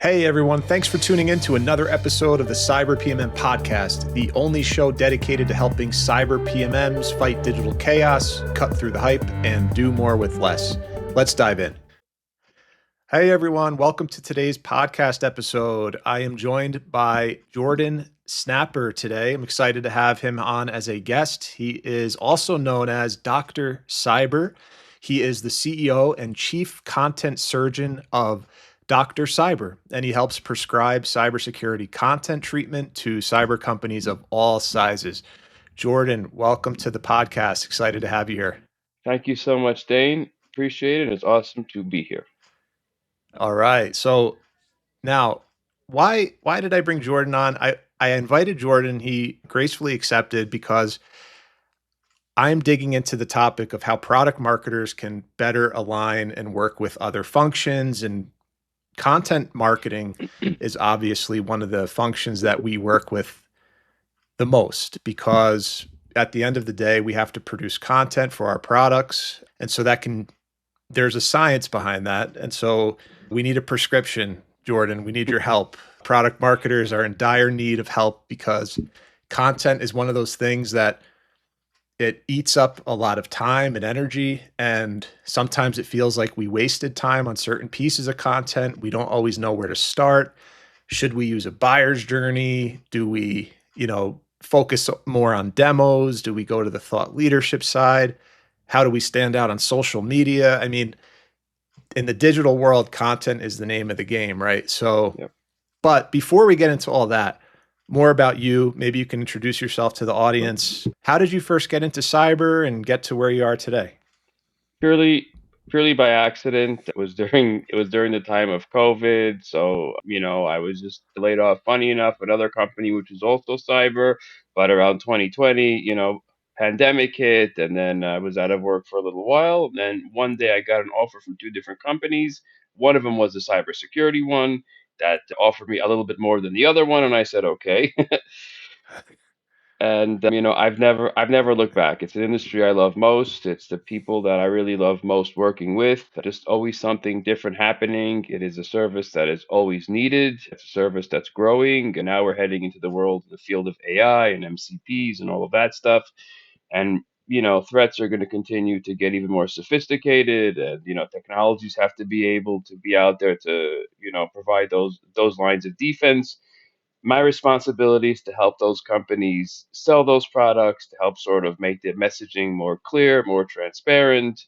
Hey everyone, thanks for tuning in to another episode of the Cyber PMM podcast, the only show dedicated to helping cyber PMMs fight digital chaos, cut through the hype, and do more with less. Let's dive in. Hey everyone, welcome to today's podcast episode. I am joined by Jordan Snapper today. I'm excited to have him on as a guest. He is also known as Dr. Cyber. He is the CEO and Chief Content Surgeon of Dr. Cyber, and he helps prescribe cybersecurity content treatment to cyber companies of all sizes. Jordan, welcome to the podcast. Excited to have you here. Thank you so much, Dane. Appreciate it. It's awesome to be here. All right. So now, why did I bring Jordan on? I invited Jordan. He gracefully accepted because I'm digging into the topic of how product marketers can better align and work with other functions, and content marketing is obviously one of the functions that we work with the most, because at the end of the day, we have to produce content for our products. And so there's a science behind that. And so we need a prescription, Jordan. We need your help. Product marketers are in dire need of help because content is one of those things that it eats up a lot of time and energy. And sometimes it feels like we wasted time on certain pieces of content. We don't always know where to start. Should we use a buyer's journey? Do we, focus more on demos? Do we go to the thought leadership side? How do we stand out on social media? I mean, in the digital world, content is the name of the game, right? So, Yep. But before we get into all that, more about you. Maybe you can introduce yourself to the audience. How did you first get into cyber and get to where you are today? Purely purely by accident. It was during the time of COVID. So, I was just laid off, funny enough, another company which was also cyber, but around 2020, pandemic hit, and then I was out of work for a little while. And then one day I got an offer from two different companies. One of them was the cybersecurity one that offered me a little bit more than the other one, and I said okay. And I've never looked back. It's an industry I love most. It's the people that I really love most working with. Just always something different happening. It is a service that is always needed. It's a service that's growing, and now we're heading into the field of AI and MCPs and all of that stuff. And threats are going to continue to get even more sophisticated, and technologies have to be able to be out there to provide those lines of defense. My responsibility is to help those companies sell those products, to help sort of make the messaging more clear, more transparent.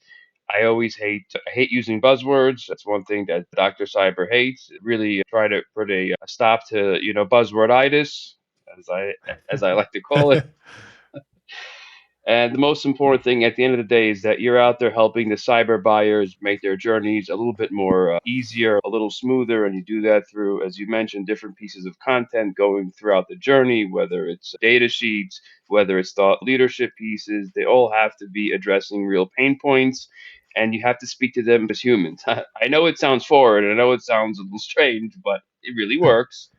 I hate using buzzwords. That's one thing that Dr. Cyber hates. Really try to put a stop to buzzworditis, as I like to call it. And the most important thing at the end of the day is that you're out there helping the cyber buyers make their journeys a little bit more easier, a little smoother. And you do that through, as you mentioned, different pieces of content going throughout the journey, whether it's data sheets, whether it's thought leadership pieces. They all have to be addressing real pain points. And you have to speak to them as humans. I know it sounds foreign, I know it sounds a little strange, but it really works.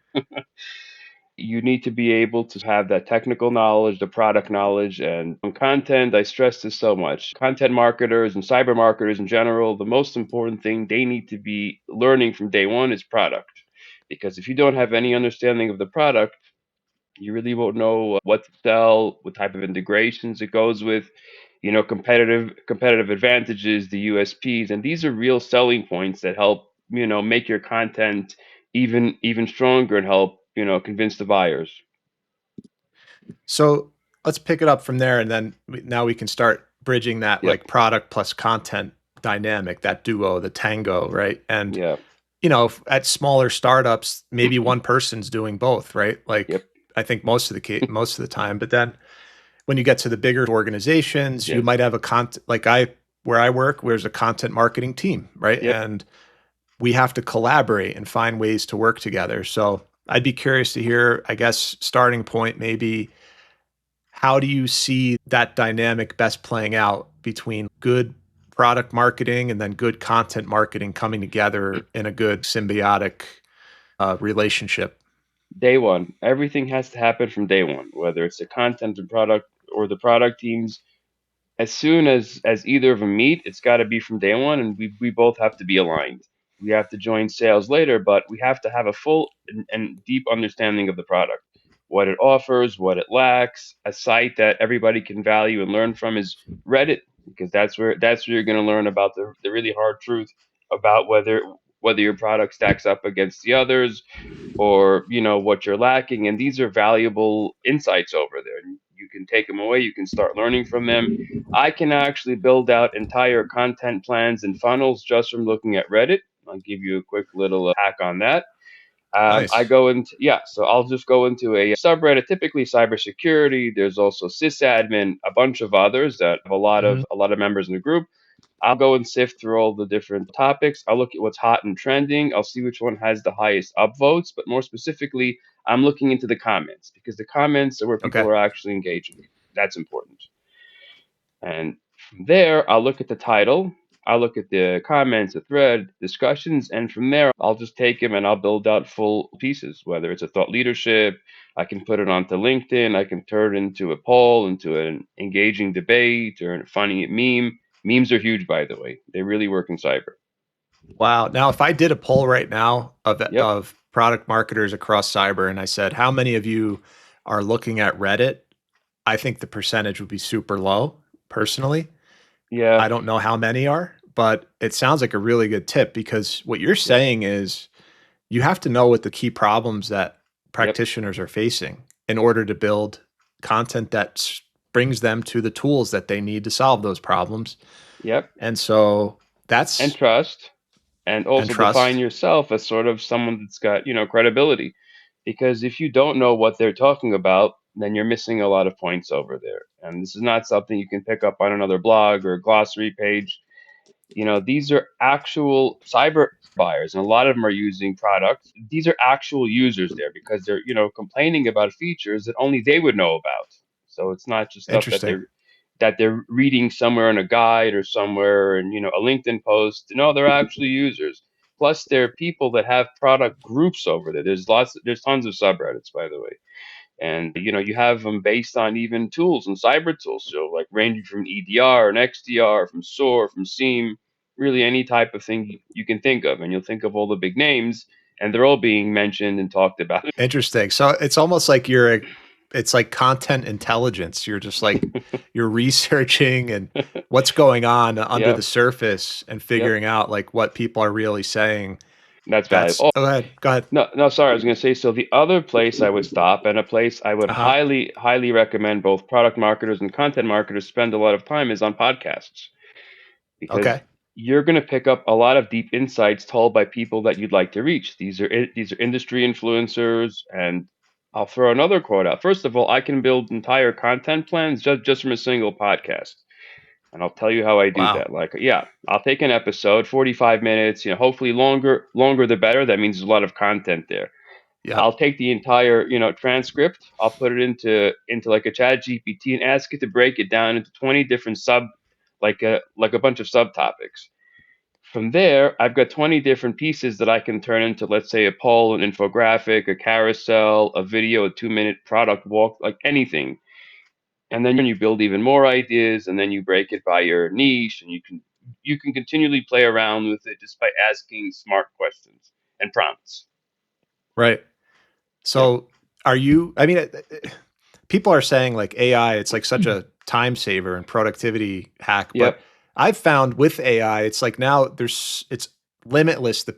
You need to be able to have that technical knowledge, the product knowledge, and on content. I stress this so much. Content marketers and cyber marketers in general, the most important thing they need to be learning from day one is product. Because if you don't have any understanding of the product, you really won't know what to sell, what type of integrations it goes with, competitive advantages, the USPs, and these are real selling points that help make your content even stronger and help convince the buyers. So let's pick it up from there. And then now we can start bridging that Yep. like product plus content dynamic, that duo, the tango, right? And, Yeah. at smaller startups, maybe one person's doing both, right? Like Yep. I think most of the time. But then when you get to the bigger organizations, you Yes. might have where I work, there's a content marketing team, right? Yep. And we have to collaborate and find ways to work together. So I'd be curious to hear, I guess, starting point, maybe how do you see that dynamic best playing out between good product marketing and then good content marketing coming together in a good symbiotic relationship? Day one. Everything has to happen from day one, whether it's the content and product or the product teams. As soon as either of them meet, it's got to be from day one, and we both have to be aligned. We have to join sales later, but we have to have a full and deep understanding of the product, what it offers, what it lacks. A site that everybody can value and learn from is Reddit, because that's where you're going to learn about the really hard truth about whether your product stacks up against the others, or what you're lacking. And these are valuable insights over there. You can take them away, you can start learning from them. I can actually build out entire content plans and funnels just from looking at Reddit. I'll give you a quick little hack on that. I Nice. go into, yeah, so I'll just go into a subreddit, typically cybersecurity. There's also sysadmin, a bunch of others that have Mhm. a lot of members in the group. I'll go and sift through all the different topics. I'll look at what's hot and trending. I'll see which one has the highest upvotes. But more specifically, I'm looking into the comments, because the comments are where people Okay. are actually engaging. That's important. And from there, I'll look at the title. I'll look at the comments, the thread, discussions, and from there, I'll just take them and I'll build out full pieces, whether it's a thought leadership. I can put it onto LinkedIn. I can turn it into a poll, into an engaging debate, or a funny meme. Memes are huge, by the way. They really work in cyber. Wow. Now, if I did a poll right now Yep. of product marketers across cyber, and I said, "How many of you are looking at Reddit?" I think the percentage would be super low. Personally, Yeah. I don't know how many are, but it sounds like a really good tip because what you're Yep. saying is you have to know what the key problems that Yep. practitioners are facing in order to build content that brings them to the tools that they need to solve those problems. Yep. And so And that's trust. And and also define trust. yourself as sort of someone that's got, credibility. Because if you don't know what they're talking about, then you're missing a lot of points over there. And this is not something you can pick up on another blog or glossary page. These are actual cyber buyers, and a lot of them are using products. These are actual users there, because they're, complaining about features that only they would know about. So it's not just stuff Interesting. that they're reading somewhere in a guide or somewhere in, a LinkedIn post. No, they're actually users. Plus, there are people that have product groups over there. There's tons of subreddits, by the way. And you have them based on even tools and cyber tools, so like ranging from EDR and XDR, from SOAR, from SIEM, really any type of thing you can think of. And you'll think of all the big names, and they're all being mentioned and talked about. Interesting. So it's almost like it's like content intelligence. You're just like you're researching and what's going on under the Yep. surface and Yep. figuring out like what people are really saying. That's That's valuable. go ahead. Go ahead. No, no, sorry. I was going to say, so the other place I would stop, and a place I would Uh-huh. highly, highly recommend both product marketers and content marketers spend a lot of time, is on podcasts, because Okay. you're going to pick up a lot of deep insights told by people that you'd like to reach. These are industry influencers, and I'll throw another quote out. First of all, I can build entire content plans just from a single podcast. And I'll tell you how I do Wow. that. Like, yeah, I'll take an episode, 45 minutes, hopefully longer the better. That means there's a lot of content there. Yep. I'll take the entire, transcript. I'll put it into like a chat GPT and ask it to break it down into 20 different like a bunch of subtopics. From there, I've got 20 different pieces that I can turn into, let's say, a poll, an infographic, a carousel, a video, a 2-minute product walk, like anything. And then you build even more ideas, and then you break it by your niche, and you can continually play around with it just by asking smart questions and prompts. Right. Yep. So are you I mean people are saying like AI it's like such a time saver and productivity hack, but Yep. I've found with AI it's like now it's limitless the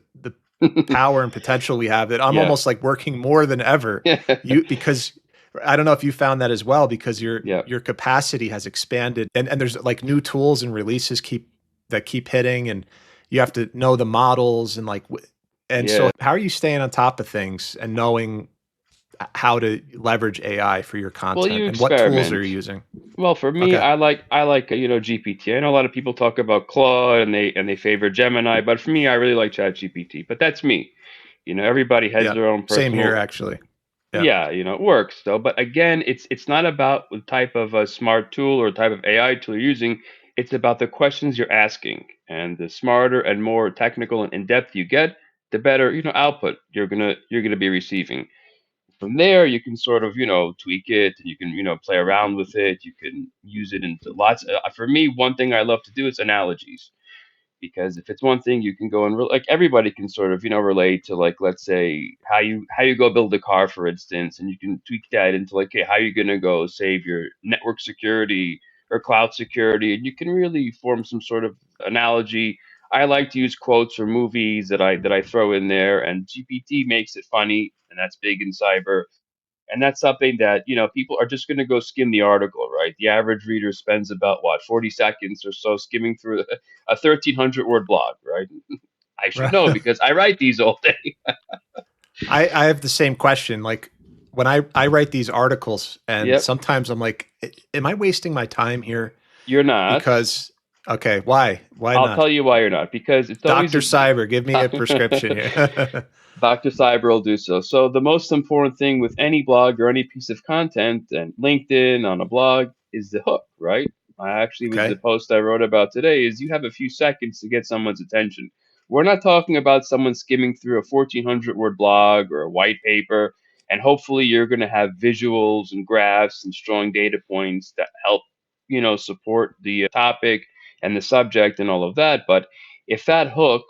power and potential we have that I'm Yeah. almost like working more than ever. You because I don't know if you found that as well because Yep. your capacity has expanded and there's like new tools and releases keep hitting and you have to know the models and like and so Yeah. how are you staying on top of things and knowing how to leverage AI for your Well, content you and what tools are experiment. you using? Well, for me, Okay. I like GPT. I know a lot of people talk about Claude, and they favor Gemini, but for me, I really like Chat GPT. But that's me. Everybody has Yeah. their own Same here personal. actually. Yeah. Yeah, it works though. But again, it's not about the type of a smart tool or type of AI tool you're using. It's about the questions you're asking, and the smarter and more technical and in depth you get, the better output you're gonna be receiving. From there, you can sort of tweak it, and you can play around with it. You can use it into lots. For me, one thing I love to do is analogies. because if it's one thing you can go and like everybody can sort of relate to, like, let's say how you go build a car, for instance, and you can tweak that into like, okay, how you going to go save your network security or cloud security, and you can really form some sort of analogy. I like to use quotes from movies that I throw in there, and GPT makes it funny, and that's big in cyber. And that's something that, people are just going to go skim the article, right? The average reader spends about what, 40 seconds or so skimming through a 1,300 word blog, right? I should Right. know because I write these all day. I have the same question. Like when I write these articles, and Yep. sometimes I'm like, am I wasting my time here? You're not. Because okay, why I'll not? tell you why you're not, because it's always Doctor a Cyber, give me a prescription here. Dr. Cyber will do so. So the most important thing with any blog or any piece of content, and LinkedIn on a blog, is the hook, right? I actually, with the Okay. post I wrote about today, is you have a few seconds to get someone's attention. We're not talking about someone skimming through a 1,400 word blog or a white paper, and hopefully you're going to have visuals and graphs and strong data points that help, support the topic and the subject and all of that. But if that hook,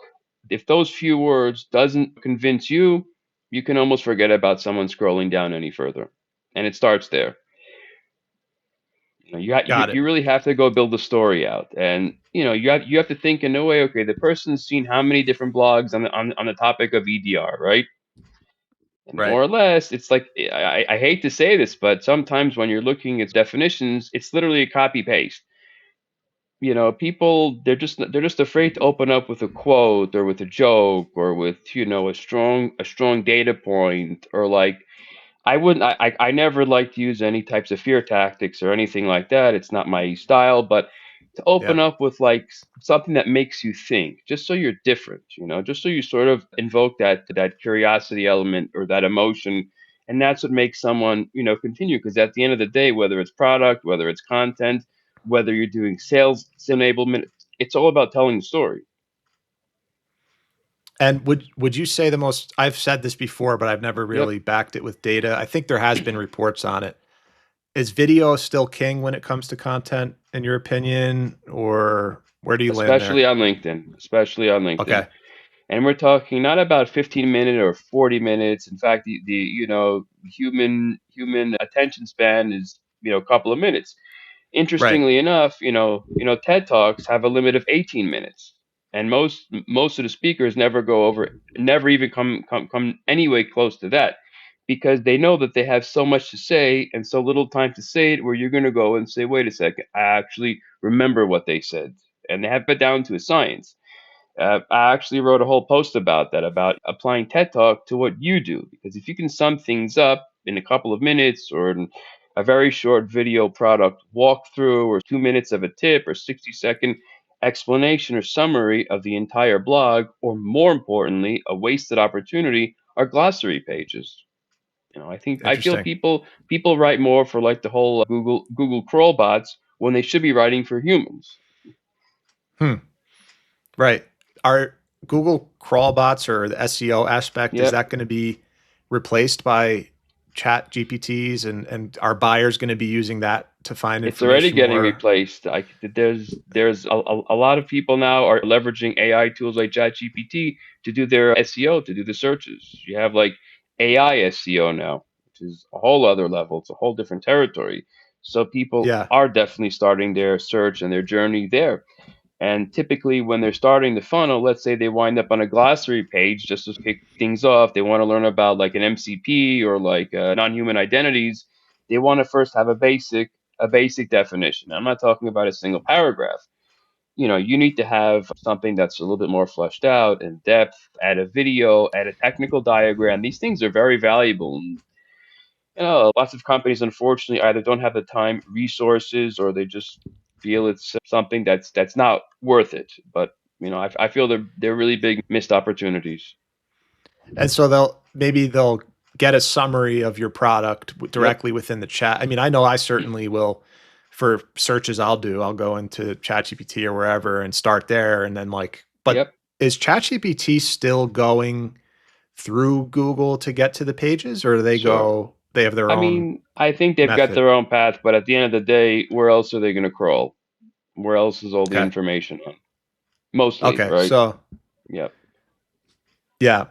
if those few words doesn't convince you, you can almost forget about someone scrolling down any further. And it starts there. You Got it. you really have to go build the story out, and you have to think in a way. Okay, the person's seen how many different blogs on the topic of EDR, right? And Right. more or less, it's like, I hate to say this, but sometimes when you're looking at definitions, it's literally a copy paste. People, they're just afraid to open up with a quote or with a joke or with a strong data point, or like, I wouldn't I never like to use any types of fear tactics or anything like that. It's not my style, but to Yeah. open up with like something that makes you think, just so you're different, just so you sort of invoke that curiosity element or that emotion. And that's what makes someone, continue, because at the end of the day, whether it's product, whether it's content, whether you're doing sales enablement, it's all about telling the story. And would you say the most I've said this before, but I've never Yep. really backed it with data. I think there has been reports on it. Is video still king when it comes to content in your opinion, or where do you land there? Especially on LinkedIn, especially on LinkedIn. Okay. And we're talking not about 15 minute or 40 minutes. In fact, the human attention span is, a couple of minutes. Right. Interestingly enough, TED Talks have a limit of 18 minutes, and most of the speakers never even come anyway close to that, because they know that they have so much to say and so little time to say it. Where you're going to go and say, wait a second, I actually remember what they said, and they have it down to a science. I actually wrote a whole post about that, about applying TED Talk to what you do. Because if you can sum things up in a couple of minutes, or in a very short video product walkthrough, or 2 minutes of a tip, or 60-second explanation or summary of the entire blog, or more importantly, a wasted opportunity, are glossary pages. I feel Interesting. people write more for like the whole Google crawl bots when they should be writing for humans. Hmm. Right. Are Google crawl bots or the SEO aspect, is Yep. that going to be replaced by chat GPTs, and are buyers going to be using that to find It's already information getting more? replaced. There's a lot of people now are leveraging AI tools like ChatGPT to do their SEO, to do the searches. You have like AI SEO now, which is a whole other level. It's a whole different territory. So people Yeah. are definitely starting their search and their journey there. And typically, when they're starting the funnel, let's say they wind up on a glossary page just to kick things off. They want to learn about like an MCP or like non-human identities. They want to first have a basic definition. I'm not talking about a single paragraph. You need to have something that's a little bit more fleshed out, in depth, add a video, add a technical diagram. These things are very valuable. And, lots of companies, unfortunately, either don't have the time, resources, or they just feel it's something that's not worth it. But I feel they're really big missed opportunities. And so they'll get a summary of your product Yep. directly within the chat. I mean, I know I certainly will for searches I'll do. I'll go into ChatGPT or wherever and start there, and then like, but Yep. is ChatGPT still going through Google to get to the pages, or do Sure. they have their I own mean, I think they've got method? their own path, but at the end of the day, where else are they going to crawl? Where else is all the Okay. information on? mostly, Okay. right? So Yep. yeah.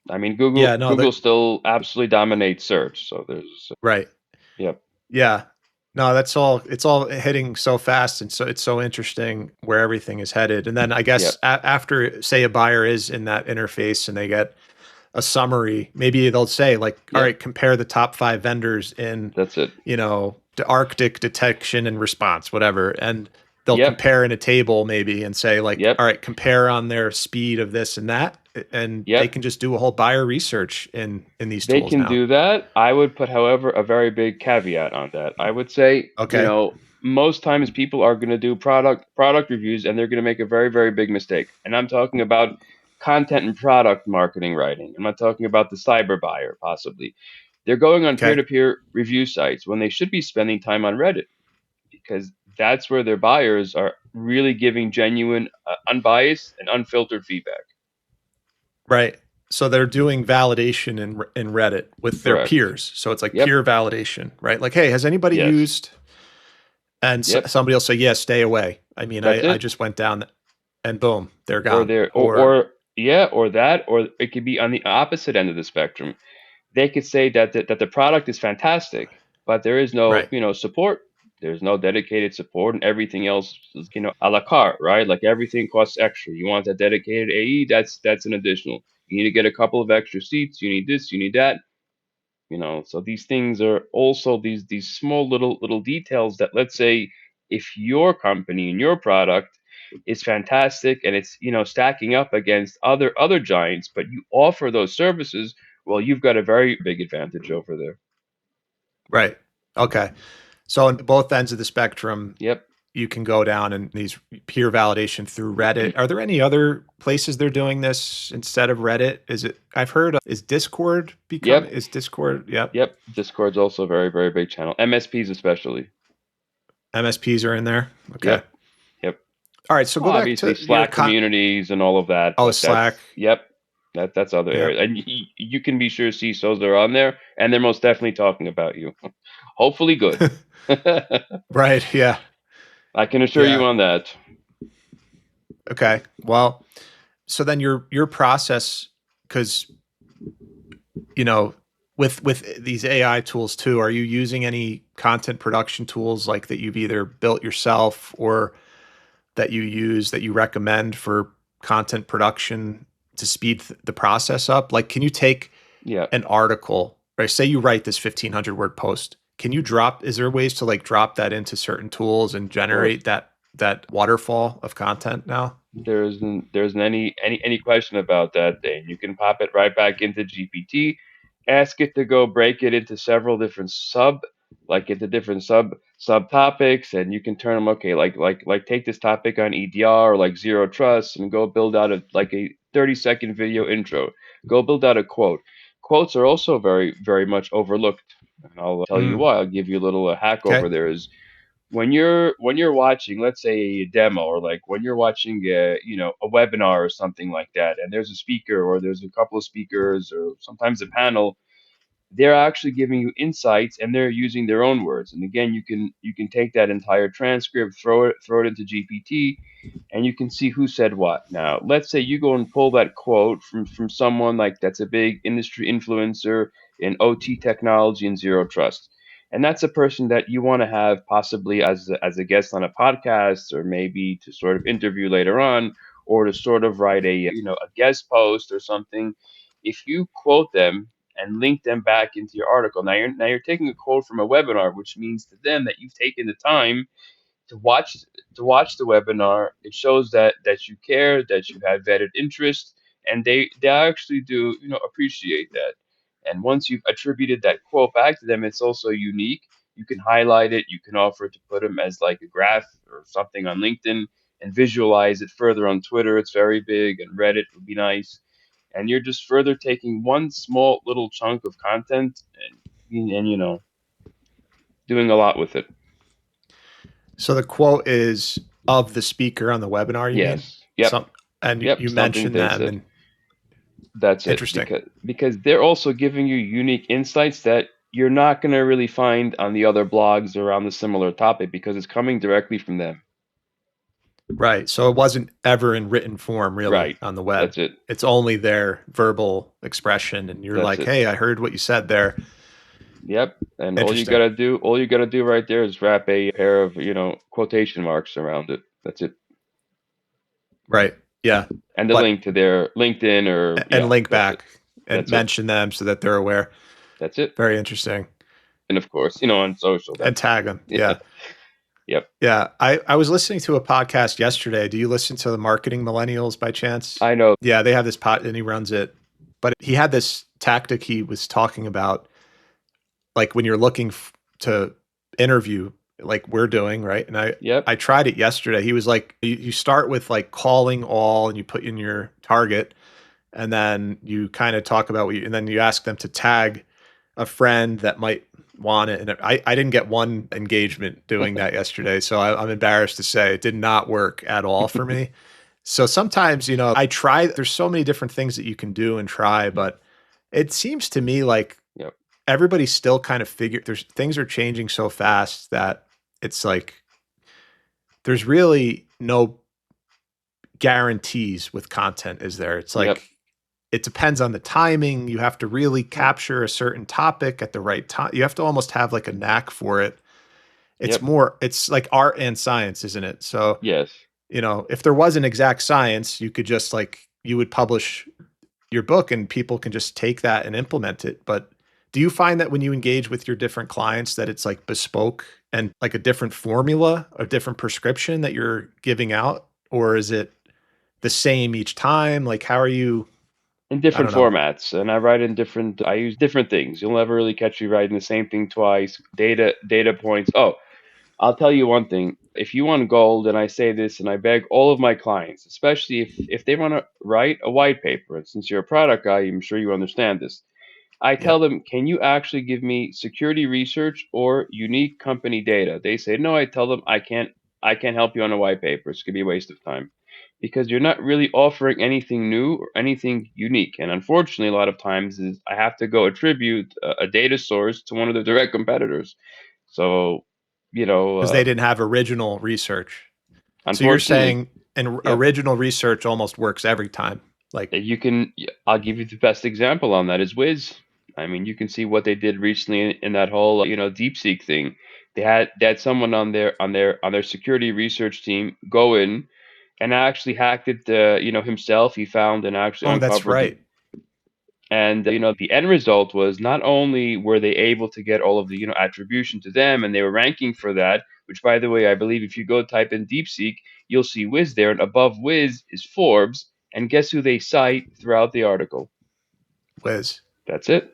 I mean, Yeah, no, Google that still absolutely dominates search. So there's, right. yep, Yeah. No, that's all it's all hitting so fast and so it's so interesting where everything is headed. And then I guess yep, after say a buyer is in that interface and they get a summary, maybe they'll say like, all yep. right, compare the top 5 vendors in, That's it. the Arctic detection and response, whatever. And they'll Yep, compare in a table maybe and say like, yep, all right, compare on their speed of this and that. And they yep. can just do a whole buyer research in these They tools can now. do that. I would put, however, a very big caveat on that. I would say, Okay. most times people are going to do product reviews and they're going to make a very, very big mistake. And I'm talking about content and product marketing writing. I'm not talking about the cyber buyer, possibly. They're going on Okay. peer-to-peer review sites when they should be spending time on Reddit, because that's where their buyers are really giving genuine, unbiased, and unfiltered feedback. Right. So they're doing validation in Reddit with their Correct. peers. So it's like Yep. peer validation, right? Like, hey, has anybody Yes. used? And Yep. somebody will say, yeah, stay away. I mean, That's I it. just went down and boom, they're Or gone. they're Or yeah, or that, or it could be on the opposite end of the spectrum. They could say that the product is fantastic, but there is no, right, support. There's no dedicated support, and everything else is, a la carte, right? Like everything costs extra. You want that dedicated AE, that's an additional. You need to get a couple of extra seats. You need this, you need that. So these things are also these small little details that, let's say, if your company and your product is fantastic and it's, stacking up against other giants, but you offer those services, well, you've got a very big advantage over there. right. Okay. So on both ends of the spectrum, Yep. you can go down and these peer validation through Reddit. Are there any other places they're doing this instead of Reddit? Is it, I've heard, is Discord become, Yep. is Discord, yep. Yep. Discord's also a very, very big channel. MSPs especially. MSPs are in there. Okay. Yep. Yep. All right. So Well, go back obviously to your Slack communities and all of that, oh, but Slack. that's, yep, that's other Yeah. areas, and you can be sure CISOs are on there, and they're most definitely talking about you. Hopefully, good. Right. Yeah. I can assure you Yeah. on that. Okay. Well, so then your process, because you know, with these AI tools too, are you using any content production tools like that you've either built yourself or that you use that you recommend for content production to speed the process up? Like, can you take Yeah, an article, right? Say you write this 1,500 word post. Can you drop, is there ways to like drop that into certain tools and of course. generate that waterfall of content now? There isn't any question about that, Dane. You can pop it right back into GPT, ask it to go break it into several different into different subtopics, and you can turn them, okay, like take this topic on EDR or like zero trust, and go build out a 30-second video intro. Go build out a quote. Quotes are also very, very much overlooked, and I'll tell you Mm, why. I'll give you a little hack over okay. there. Is when you're watching, let's say, a demo, or like when you're watching a webinar or something like that, and there's a speaker or there's a couple of speakers or sometimes a panel, they're actually giving you insights and they're using their own words. And again, you can take that entire transcript, throw it into GPT, and you can see who said what. Now, let's say you go and pull that quote from someone like that's a big industry influencer in OT technology and zero trust. And that's a person that you want to have possibly as a guest on a podcast, or maybe to sort of interview later on, or to sort of write a guest post or something. If you quote them and link them back into your article, now you're taking a quote from a webinar, which means to them that you've taken the time to watch the webinar. It shows that you care, that you have vetted interest, and they actually do appreciate that. And once you've attributed that quote back to them, it's also unique. You can highlight it. You can offer to put them as like a graph or something on LinkedIn, and visualize it further on Twitter. It's very big, and Reddit would be nice. And you're just further taking one small little chunk of content, and doing a lot with it. So the quote is of the speaker on the webinar, you mean? Yes. Yep. Some and Yep. you Something mentioned they them said. and That's it. interesting. Because they're also giving you unique insights that you're not going to really find on the other blogs around the similar topic, because it's coming directly from them. Right. So it wasn't ever in written form really Right. on the web. That's it. It's only their verbal expression. And you're That's like, it. hey, I heard what you said there. Yep. And Interesting. all you gotta do right there is wrap a pair of, quotation marks around it. That's it. Right. Yeah. And the But, link to their LinkedIn or and yeah, link that's it. back and That's it. mention them so that they're aware. That's it. Very interesting. And of course, on social, And that's tag them. yeah. Yeah. Yep. Yeah. I was listening to a podcast yesterday. Do you listen to the Marketing Millennials by chance? I know. Yeah. They have this pod and he runs it. But he had this tactic he was talking about, like when you're looking to interview, like we're doing, right? And Yep. I tried it yesterday. He was like, you start with like calling all and you put in your target and then you kind of talk about what you, and then you ask them to tag a friend that might want it. And I didn't get one engagement doing that yesterday. So I'm embarrassed to say it did not work at all for me. So sometimes, I try, there's so many different things that you can do and try, but it seems to me like Yep. everybody's still kind of there's things are changing so fast that it's like there's really no guarantees with content, is there? It's Yep. like it depends on the timing. You have to really capture a certain topic at the right time. You have to almost have like a knack for it. Yep. It's like art and science, isn't it? So, Yes. if there was an exact science, you could just like you would publish your book and people can just take that and implement it. But do you find that when you engage with your different clients that it's like bespoke and like a different formula, a different prescription that you're giving out? Or is it the same each time? Like, how are you? In I different don't know. formats, and I use different things. You'll never really catch me writing the same thing twice. Data points. Oh, I'll tell you one thing. If you want gold, and I say this, and I beg all of my clients, especially if they want to write a white paper, and since you're a product guy, I'm sure you understand this. I Yeah. tell them, can you actually give me security research or unique company data? They say no. I tell them I can't help you on a white paper. It's gonna be a waste of time. Because you're not really offering anything new or anything unique. And unfortunately, a lot of times is I have to go attribute a data source to one of the direct competitors. So, you know, Because they didn't have original research. So you're unfortunately, saying an yep. original research almost works every time. Like, I'll give you the best example on that is Wiz. I mean, you can see what they did recently in that whole, DeepSeek thing. They had someone on their security research team go in and actually hacked it, himself. He found and actually oh, that's uncovered right. and the end result was not only were they able to get all of the attribution to them, and they were ranking for that. Which, by the way, I believe if you go type in DeepSeek, you'll see Wiz there, and above Wiz is Forbes, and guess who they cite throughout the article? Wiz. That's it.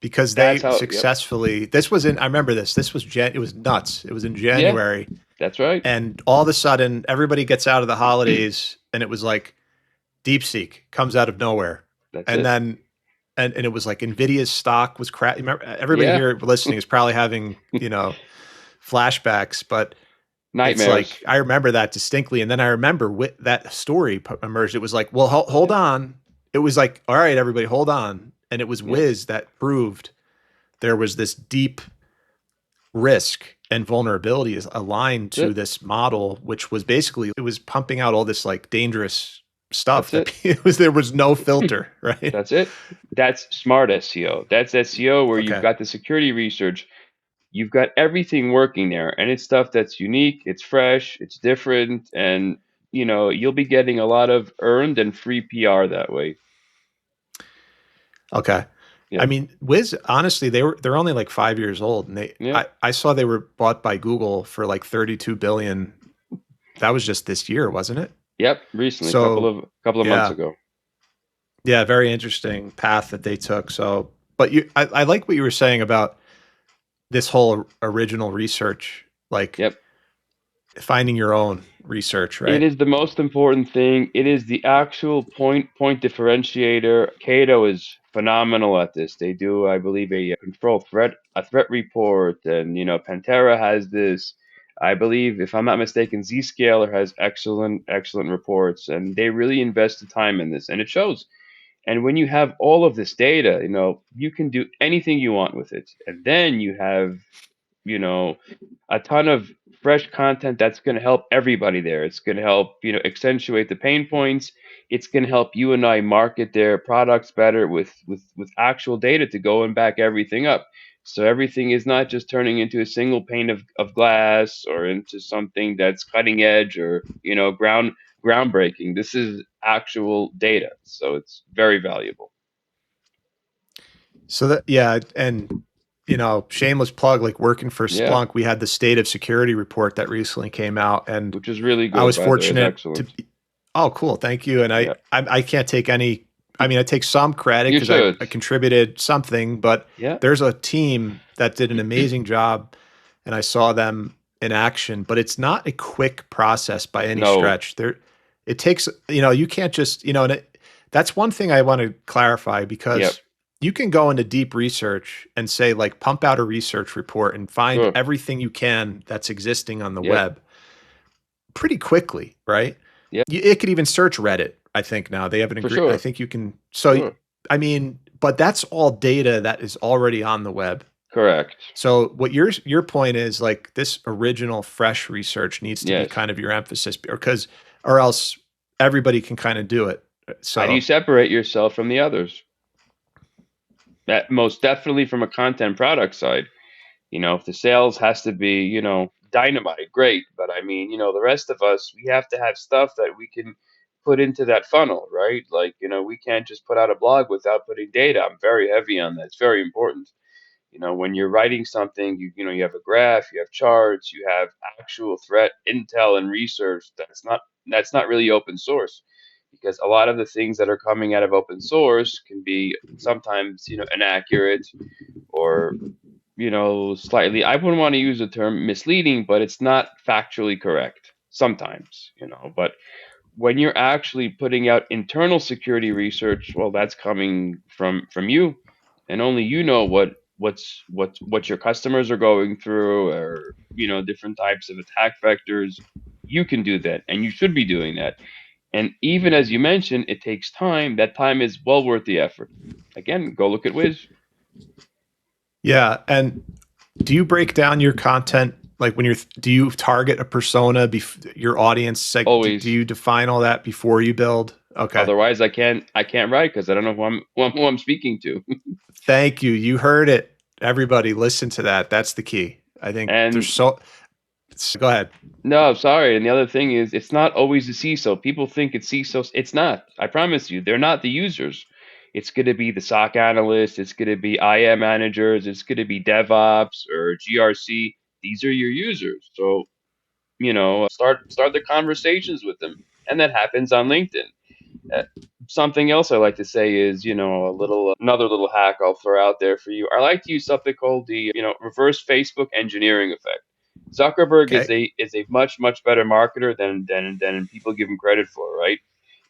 Because That's they how. Yep. successfully, this was in, I remember this was, it was nuts. It was in Yeah, January. that's right. And all of a sudden, everybody gets out of the holidays and it was like DeepSeek comes out of nowhere. That's And it. then, and it was like Nvidia's stock was crap. Remember, everybody Yeah, here listening is probably having, flashbacks, but it's nightmares. like, I remember that distinctly. And then I remember that story emerged. It was like, well, hold Yep. on. It was like, all right, everybody, hold on. And it was Yep. Wiz that proved there was this deep risk and vulnerability is aligned That's to it. this model, which was basically it was pumping out all this like dangerous stuff That's that it. there was no filter, right? That's it. That's smart SEO. That's SEO where you've Okay. got the security research. You've got everything working there, and it's stuff that's unique, it's fresh, it's different, and you'll be getting a lot of earned and free PR that way. Okay. I Yep. mean, Wiz, honestly, they're only like 5 years old, and Yep. I saw they were bought by Google for like 32 billion. That was just this year, wasn't it? Yep. Recently, So couple of months yeah, ago. yeah, very interesting path that they took. So, but I like what you were saying about this whole original research, like Yep. finding your own research, It right? is the most important thing. It is the actual point differentiator. Cato is phenomenal at this. They do, I believe, a control threat report, and Pantera has this. I believe, if I'm not mistaken, Zscaler has excellent reports, and they really invest the time in this, and it shows. And when you have all of this data, you can do anything you want with it, and then you have a ton of fresh content that's going to help everybody there. It's going to help, accentuate the pain points. It's going to help you and I market their products better with actual data to go and back everything up. So everything is not just turning into a single pane of glass or into something that's cutting edge or, groundbreaking. This is actual data. So it's very valuable. So that, yeah, and shameless plug, like working for Yeah, Splunk, we had the state of security report that recently came out, and which is really I good, was by the way. It's fortunate to excellent. be, oh, cool, thank you. And Yeah, I can't take any, I mean, I take some credit you because should. I contributed something, but Yeah. there's a team that did an amazing job, and I saw them in action. But it's not a quick process by any No. stretch. It takes, you can't just, and that's one thing I want to clarify, Yep. because you can go into deep research and say, like, pump out a research report and find Sure. everything you can that's existing on the Yep. web pretty quickly, right? Yep. It could even search Reddit. I think now they have an For agree. I sure. think you can. So, Sure. I mean, but that's all data that is already on the web. Correct. So, what your point is, like, this original, fresh research needs to be Yes. kind of your emphasis, or else everybody can kind of do it. How do you So, separate yourself from the others? That most definitely from a content product side. If the sales has to be, dynamite, great. But I mean, the rest of us, we have to have stuff that we can put into that funnel, right? Like, we can't just put out a blog without putting data. I'm very heavy on that. It's very important. When you're writing something, you have a graph, you have charts, you have actual threat intel and research. That's not really open source, because a lot of the things that are coming out of open source can be sometimes, inaccurate, or, slightly, I wouldn't want to use the term misleading, but it's not factually correct sometimes, but when you're actually putting out internal security research, well, that's coming from you, and only you know what your customers are going through, or different types of attack vectors. You can do that, and you should be doing that. And even as you mentioned, it takes time. That time is well worth the effort. Again, go look at Wiz. yeah. And do you break down your content, like, do you target a persona, your audience? Like, do Always. you define all that before you build? Okay. Otherwise, I can't write, because I don't know who I'm speaking to. Thank you. You heard it. Everybody, listen to that. That's the key. I think And go ahead. no, sorry. And the other thing is, it's not always the CISO. People think it's CISOs. It's not. I promise you, they're not the users. It's going to be the SOC analyst. It's going to be IM managers. It's going to be DevOps or GRC. These are your users. So, start the conversations with them, and that happens on LinkedIn. Uh, Something else I like to say is, another little hack I'll throw out there for you. I like to use something called the, reverse Facebook engineering effect. Zuckerberg is Okay. a much better marketer than people give him credit for, right?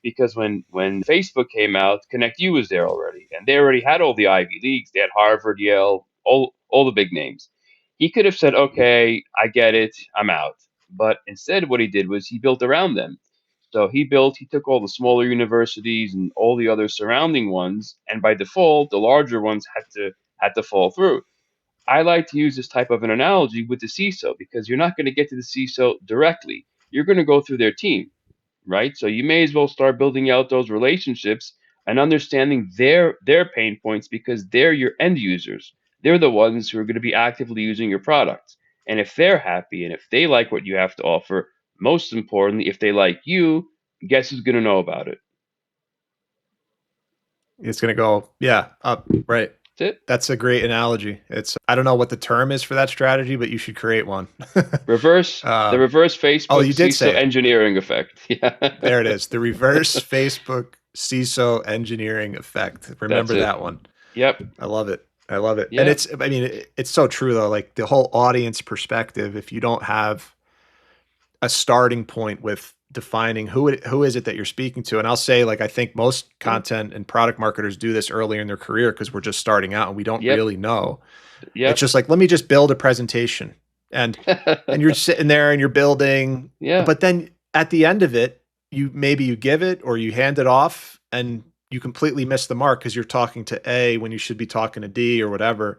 Because when Facebook came out, Connect You was there already, and they already had all the Ivy Leagues. They had Harvard, Yale, all the big names. He could have said, "Okay, I get it, I'm out." But instead, what he did was he built around them. So he took all the smaller universities and all the other surrounding ones, and by default, the larger ones had to fall through. I like to use this type of an analogy with the CISO, because you're not going to get to the CISO directly. You're going to go through their team, right? So you may as well start building out those relationships and understanding their pain points, because they're your end users. They're the ones who are going to be actively using your products. And if they're happy and if they like what you have to offer, most importantly, if they like you, guess who's going to know about it? It's going to go, yeah, up. Right. That's it. That's a great analogy. I don't know what the term is for that strategy, but you should create one. The um, reverse oh, Facebook you did CISO say it. engineering effect. Yeah. There it is. The reverse Facebook CISO engineering effect. That's Remember it. that one. Yep. I love it. I love it. And Yep. I mean, it's so true though. Like, the whole audience perspective, if you don't have a starting point with defining who is it that you're speaking to. And I'll say, like, I think most Yep. content and product marketers do this earlier in their career because we're just starting out and we don't Yep. really know. It's Yep. just like, let me just build a presentation, and you're sitting there and you're building, Yeah. but then at the end of it, you give it or you hand it off, and you completely miss the mark because you're talking to A when you should be talking to D or whatever.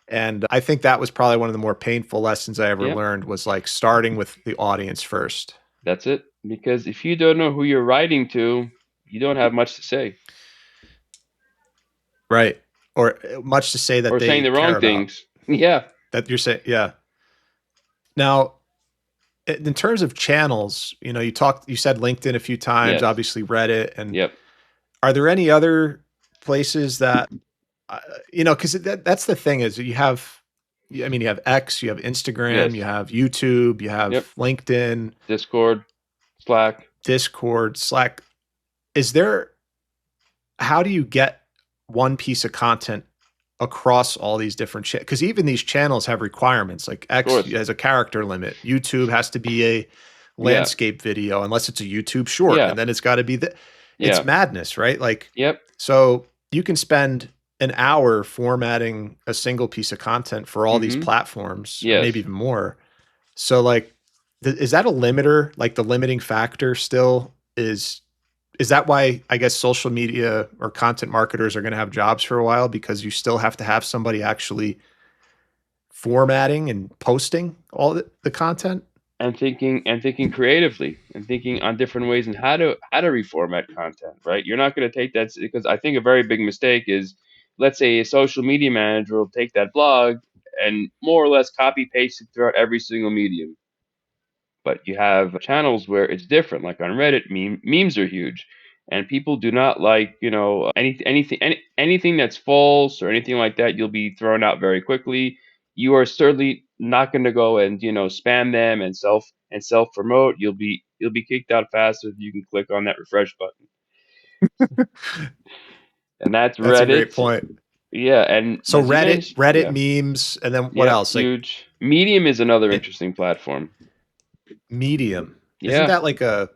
And I think that was probably one of the more painful lessons I ever Yep. learned was like starting with the audience first. That's it. Because if you don't know who you're writing to, you don't have much to say, Right. Or much to say that or saying they the wrong care about. things. Yeah. That you're saying, yeah. Now, in terms of channels, you said LinkedIn a few times, Yes. obviously Reddit, and Yep. are there any other places that uh, because that's the thing is I mean, you have X, you have Instagram, Yes. you have YouTube, you Yep. have LinkedIn, Discord, Slack. Discord, Slack. Is there, how do you get one piece of content across all these different channels? Because even these channels have requirements. Like Of X course. has a character limit. YouTube has to be a Yeah. landscape video, unless it's a YouTube short, Yeah. and then it's got to be it's Yeah. madness, right? Like, Yep. so you can spend an hour formatting a single piece of content for all these Mm-hmm. platforms, or Yes. maybe even more. So, like, is that a limiter? Like, the limiting factor still is that why I guess social media or content marketers are going to have jobs for a while, because you still have to have somebody actually formatting and posting all the content? And thinking creatively and thinking on different ways and how to reformat content, right? You're not going to take that, because I think a very big mistake is, let's say a social media manager will take that blog and more or less copy paste it throughout every single medium. But you have channels where it's different, like on Reddit. Memes are huge, and people do not like, anything that's false or anything like that. You'll be thrown out very quickly. You are certainly not going to go and spam them and self promote. You'll be kicked out faster than you can click on that refresh button. And that's That's a great Reddit. point. Yeah, and So as you Reddit, mentioned, Reddit yeah, memes, and then what yep, else? Like huge. Medium is another it, interesting platform. Medium. Isn't Yeah, that like uh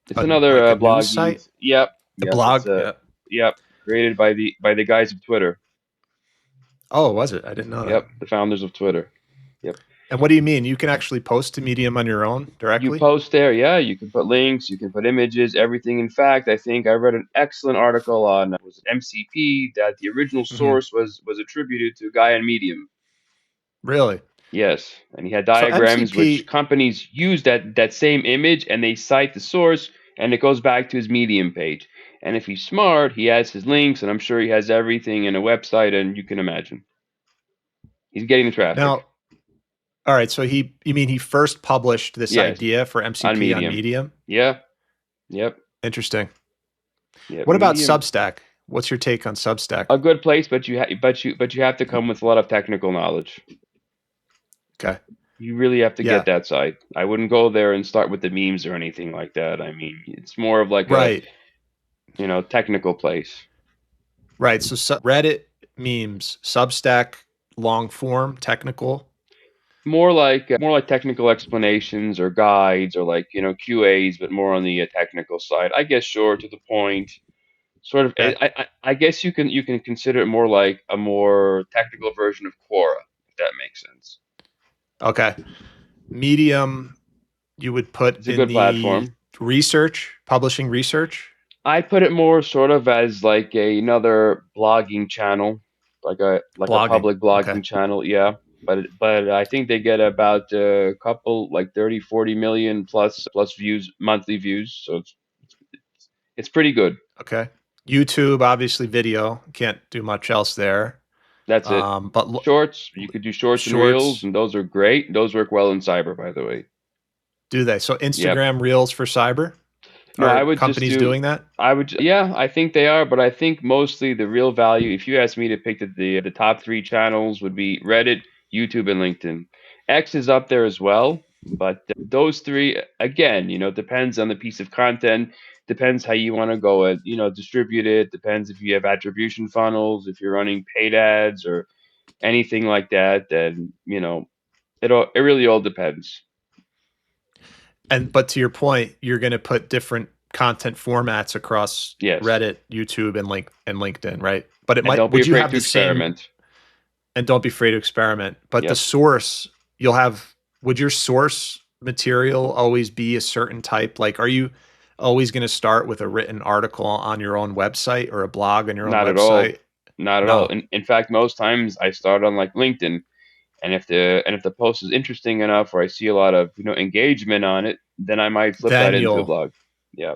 it's a another like a news blogging. site? Yep, A yep. It's blog? a Yeah. yep created by the guys of Twitter. Oh, was it? I didn't know that. Yep, the founders of Twitter. Yep. And what do you mean? You can actually post to Medium on your own You directly? post there, yeah. You can put links, you can put images, everything. In fact, I think I read an excellent article on was it MCP that the original Hmm. source was attributed to a guy on Medium. Really? Yes, and he had So diagrams which MCP, companies use that same image and they cite the source and it goes back to his Medium page. And if he's smart, he has his links and I'm sure he has everything in a website and you can imagine. He's getting the traffic. now, all right. So you mean he first published this Yes, idea for on MCP on Medium. Medium? Yeah, yep, Interesting. yep. What about Medium, Substack? What's your take on Substack? a good place, but you have to come with a lot of technical knowledge. Okay. You really have to get Yeah. that side. I wouldn't go there and start with the memes or anything like that. I mean, it's more of like a Right. technical place. Right. So Reddit memes, Substack long form, technical. More like technical explanations or guides or like QAs, but more on the technical side. I guess short to the point. Sort of. Okay. I guess you can consider it more like a more technical version of Quora, if that makes sense. Okay. Medium, you would put It's a in good the platform. research, publishing research. I put it more sort of as like another blogging channel, like a Blogging. public Okay. blogging channel. Yeah, but I think they get about a couple like 30, 40 million plus views, monthly views. So it's pretty good. Okay. YouTube, obviously video. Can't do much else there. That's it. But Shorts, you could do shorts and reels, shorts, and those are great. Those work well in cyber, by the way. do they? So Yep. Instagram Reels for cyber? No, Are I would just companies do. doing that? Yeah, I think they are, but I think mostly the real value, if you ask me to pick the top three channels, would be Reddit, YouTube, and LinkedIn. X is up there as well, but those three, again, depends on the piece of content, depends how you want to go and distribute it, depends if you have attribution funnels, if you're running paid ads or anything like that. Then it really all depends. And but to your point, you're going to put different content formats across Yes, Reddit, YouTube, and LinkedIn, right? But it and might, don't be would you afraid have to the same, experiment. and don't be afraid to experiment. But the Yep, source, you'll have, would your source material always be a certain type? Like, are you always going to start with a written article on your own website or a blog on your own not at all. website? Not at all. No. In fact, most times I start on like LinkedIn, and if the post is interesting enough, or I see a lot of engagement on it, then I might flip that Then into a you'll, blog. Yeah,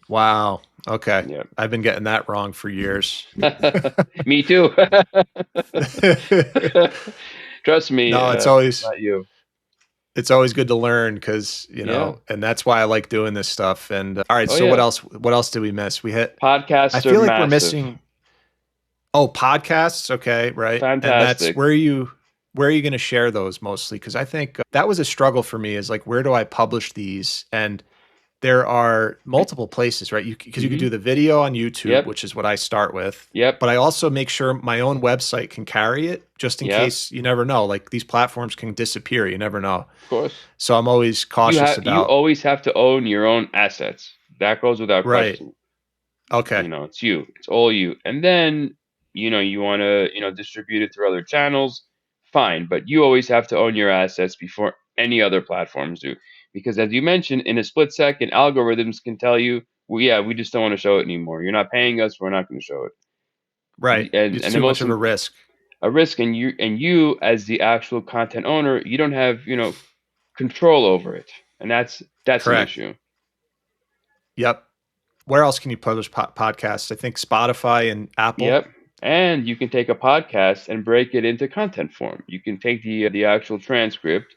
wow. Okay. yeah. I've been getting that wrong for years. Me too. Trust me, No, not you. it's always good to learn because, Yeah. and that's why I like doing this stuff. And all right, Oh so yeah. what else did we miss? We hit, I Podcasts are feel like we're massive. missing, oh, podcasts. Okay. Right. And that's Fantastic. where are you going to share those mostly? Cause I think that was a struggle for me is like, where do I publish these? And there are multiple places, right? Because you could Mm-hmm. do the video on YouTube, Yep. which is what I start with. Yep. But I also make sure my own website can carry it just in Yeah. case you never know. Like these platforms can disappear. You never know. Of course. So I'm always cautious You about, always have to own your own assets. That goes without right. question. Okay. It's you. It's all you. And then, you want to, distribute it through other channels, fine, but you always have to own your assets before any other platforms do. Because as you mentioned, in a split second, algorithms can tell you, well, yeah, we just don't want to show it anymore. You're not paying us, we're not going to show it. Right. It's And the too much most of a risk. a risk, and you as the actual content owner, you don't have, control over it. And that's an Correct. issue. Yep. Where else can you publish podcasts? I think Spotify and Apple. Yep. And you can take a podcast and break it into content form. You can take the actual transcript,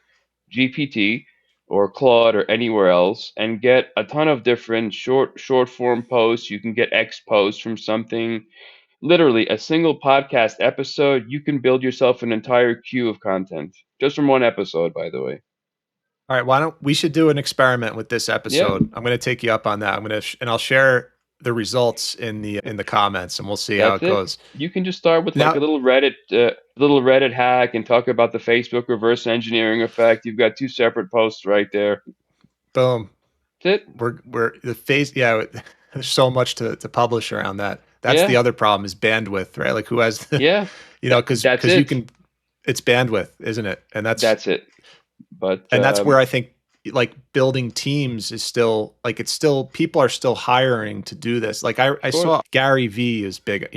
GPT or Claude or anywhere else, and get a ton of different short form posts. You can get X posts from something. Literally, a single podcast episode, you can build yourself an entire queue of content just from one episode, by the way. All right, why don't we should do an experiment with this Yeah. episode. I'm going to take you up on that. And I'll share the results in the comments and we'll see how That's it it. goes. You can just start with like a Now, little Reddit hack and talk about the Facebook reverse engineering effect. You've got two separate posts right there. boom. That's it. We're the phase, yeah, there's so much to publish around that. That's the Yeah, other problem is bandwidth, right? Like who has the, yeah. That's cuz you it. can, it's bandwidth, isn't it? That's it. But And that's where I think like building teams is still like it's still people are still hiring to do this. Like I of course, saw Gary V is big,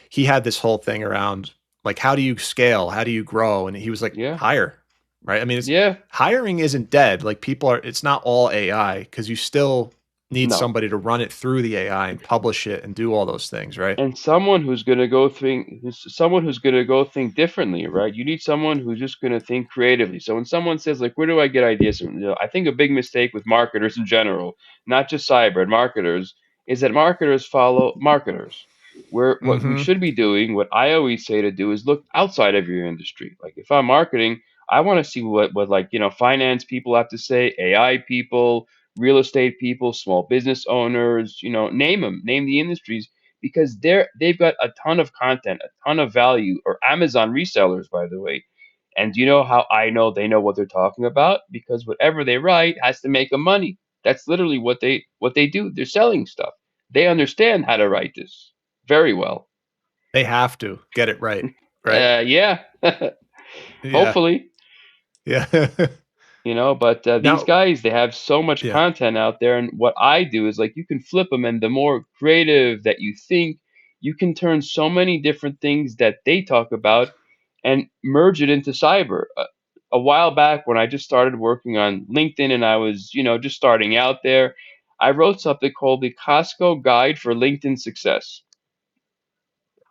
he had this whole thing around like how do you scale? How do you grow? And he was like yeah, hire, right? I mean, it's yeah. hiring isn't dead. Like people are it's not all AI because you still need No, somebody to run it through the AI and publish it and do all those things, right? and someone who's gonna go think differently, right? You need someone who's just gonna think creatively. So when someone says like, "Where do I get ideas from?" I think a big mistake with marketers in general, not just cyber and marketers, is that marketers follow marketers. Where what we Mm-hmm. should be doing, what I always say to do, is look outside of your industry. Like if I'm marketing, I want to see what like finance people have to say, AI people, real estate people, small business owners, name them, name the industries, because they've got a ton of content, a ton of value, or Amazon resellers, by the way. And do you know how I know they know what they're talking about? Because whatever they write has to make them money. That's literally what they do. They're selling stuff. They understand how to write this very well. They have to get it right, right? Yeah. Yeah. Hopefully. Yeah. But these Now, guys, they have so much yeah. content out there, and what I do is like you can flip them, and the more creative that you think, you can turn so many different things that they talk about and merge it into cyber. A while back, when I just started working on LinkedIn and I was just starting out there, I wrote something called the Costco Guide for LinkedIn Success.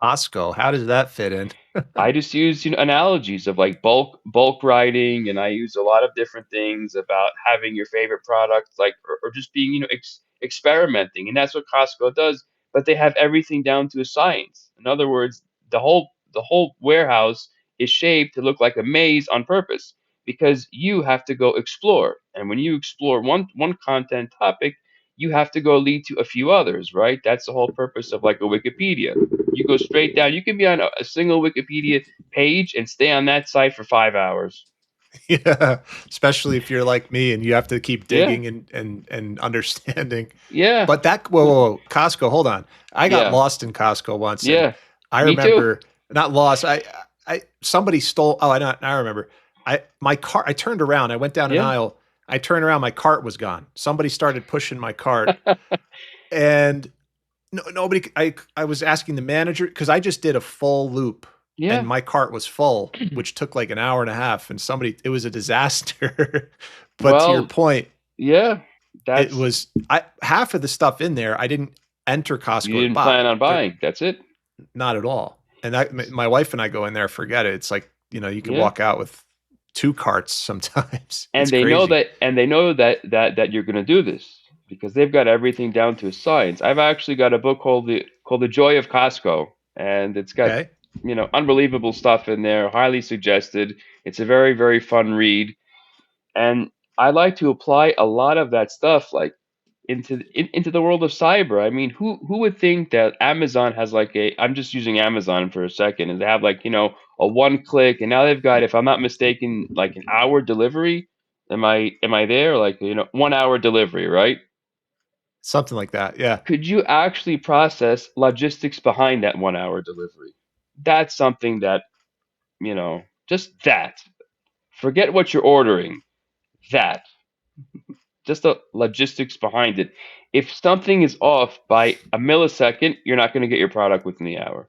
Costco, how does that fit in? I just use analogies of like bulk writing, and I use a lot of different things about having your favorite product, like or just being experimenting, and that's what Costco does. But they have everything down to a science. In other words, the whole warehouse is shaped to look like a maze on purpose because you have to go explore, and when you explore one content topic, you have to go lead to a few others, right? That's the whole purpose of like a Wikipedia. You go straight down. You can be on a single Wikipedia page and stay on that site for 5 hours. Yeah, especially if you're like me and you have to keep Yeah, digging and understanding. yeah, But that Costco, hold on. I got yeah, lost in Costco once and yeah. I Me too. remember not lost. I somebody stole I remember. My cart I turned around, I went down an Yeah, aisle. I turned around, my cart was gone. Somebody started pushing my cart and no, nobody. I was asking the manager because I just did a full loop and Yeah. my cart was full, which took like an hour and a half. And somebody, it was a disaster. But to your Well, point, yeah, it that's was I half of the stuff in there. I didn't enter you Costco to didn't plan buy. on They're buying. That's it. not at all. And that my wife and I go in there, forget it. It's like you can Yeah. walk out with two carts sometimes. It's And they know crazy. that and they know that you're going to do this because they've got everything down to a science. I've actually got a book called The Joy of Costco, and it's got Okay. unbelievable stuff in there, highly suggested. It's a very, very fun read, and I like to apply a lot of that stuff like into the world of cyber. I mean, who would think that Amazon has like a I'm just using Amazon for a second, and they have like, a one click, and now they've got, if I'm not mistaken, like an hour delivery. Am I there? Like, 1 hour delivery, right? Something like that. Yeah. Could you actually process logistics behind that 1 hour delivery? That's something that, just that. Forget what you're ordering. That. Just the logistics behind it. If something is off by a millisecond, you're not going to get your product within the hour.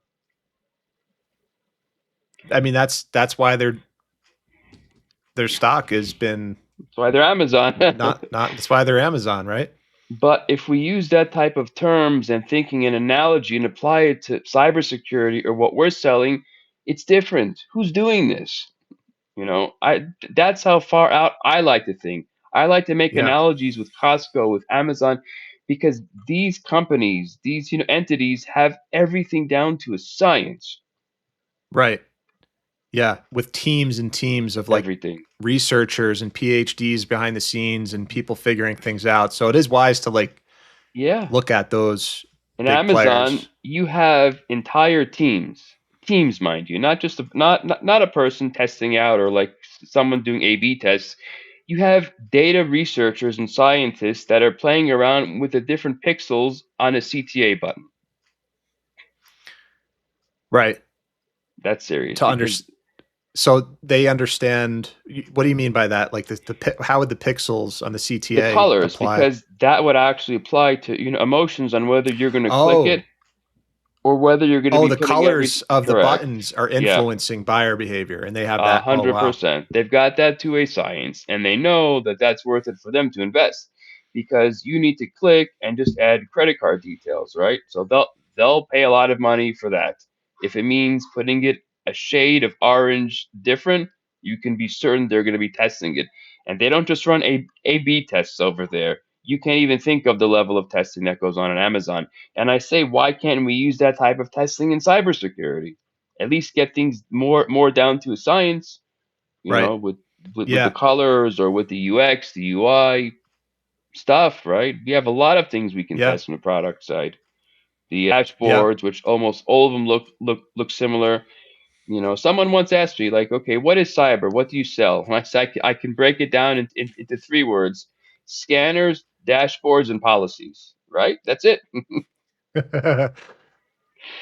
I mean, that's why their stock has been That's why they're Amazon. not that's why they're Amazon, right? But if we use that type of terms and thinking and analogy and apply it to cybersecurity or what we're selling, it's different. Who's doing this? I That's how far out I like to think. I like to make Yeah. analogies with Costco, with Amazon, because these companies, these entities have everything down to a science. Right. Yeah, with teams and teams of like Everything. researchers and PhDs behind the scenes and people figuring things out. So it is wise to like Yeah. look at those In big Amazon, players. you have entire teams, mind you, not just not a person testing out or like someone doing A/B tests. You have data researchers and scientists that are playing around with the different pixels on a CTA button. Right. That's serious To because understand, so they understand. What do you mean by that? Like how would the pixels on the the CTA colors, apply? because that would actually apply to emotions on whether you're going to click it Oh, or whether you're going to oh, be the putting colors everything of the correct. buttons are Yeah. influencing buyer behavior, and they have A that. Oh, hundred wow. percent. They've got that to a science, and they know that that's worth it for them to invest because you need to click and just add credit card details, right? So they'll pay a lot of money for that. If it means putting it a shade of orange different, you can be certain they're going to be testing it, and they don't just run A/B tests over there. You can't even think of the level of testing that goes on Amazon. And I say, why can't we use that type of testing in cybersecurity? At least get things more down to a science, Right. with the Yeah. colors or with the UX, the UI stuff, right? We have a lot of things we can Yeah. test on the product side. The Yeah. dashboards, which almost all of them look similar. Someone once asked me, like, okay, what is cyber? What do you sell? And I said, I can break it down into three words: scanners, dashboards, and policies. Right? That's it.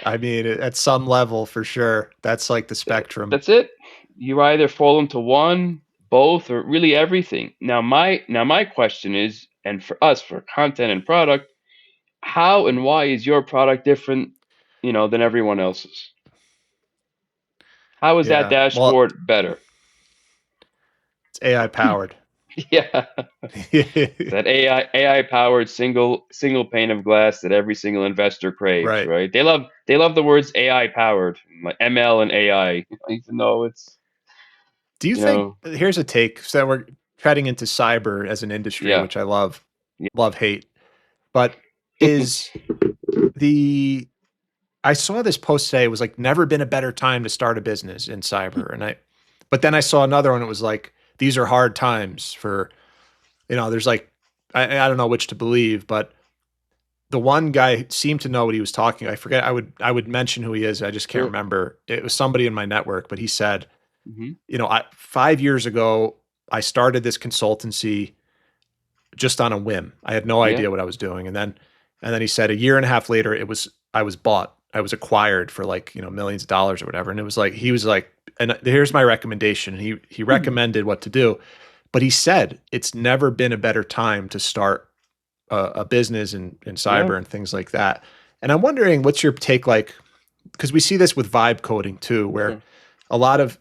I mean, at some level, for sure, that's like the spectrum. That's it. You either fall into one, both, or really everything. Now my question is, and for us, for content and product, how and why is your product different, than everyone else's? How is that Yeah. Well, dashboard better? it's AI powered. Yeah, that AI powered single pane of glass that every single investor craves, Right. right? They love the words AI powered, like ML and AI, even though it's Do you you think know here's a take? So we're treading into cyber as an industry, yeah which I love, yeah. love, hate. But is the I saw this post today. It was like never been a better time to start a business in cyber. But then I saw another one. It was like, these are hard times for, there's like, I don't know which to believe, but the one guy seemed to know what he was talking. I forget. I would mention who he is. I just can't Sure. remember. It was somebody in my network, but he said, Hmm. 5 years ago, I started this consultancy just on a whim. I had no Yeah. idea what I was doing. And then he said a year and a half later, I was bought. I was acquired for like, millions of dollars or whatever. And he was like, and here's my recommendation. And he recommended what to do. But he said it's never been a better time to start a business in Yeah. cyber and things like that. And I'm wondering what's your take like, because we see this with vibe coding too, where Mhm. a lot of,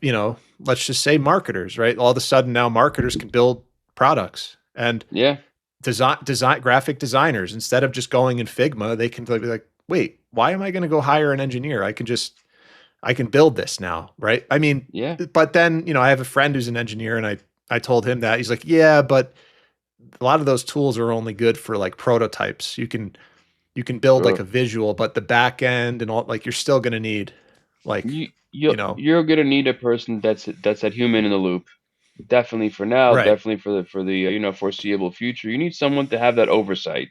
let's just say marketers, right? All of a sudden now marketers can build products and Yeah, design graphic designers instead of just going in Figma, they can be like, wait, why am I going to go hire an engineer? I can build this now, right? I mean, yeah, but then, I have a friend who's an engineer and I told him that. He's like, "Yeah, but a lot of those tools are only good for like prototypes. You can build like sure. a visual, but the back end and all like you're still going to need like, You're gonna need a person that's that human in the loop. Definitely for now, right. definitely for the foreseeable future. You need someone to have that oversight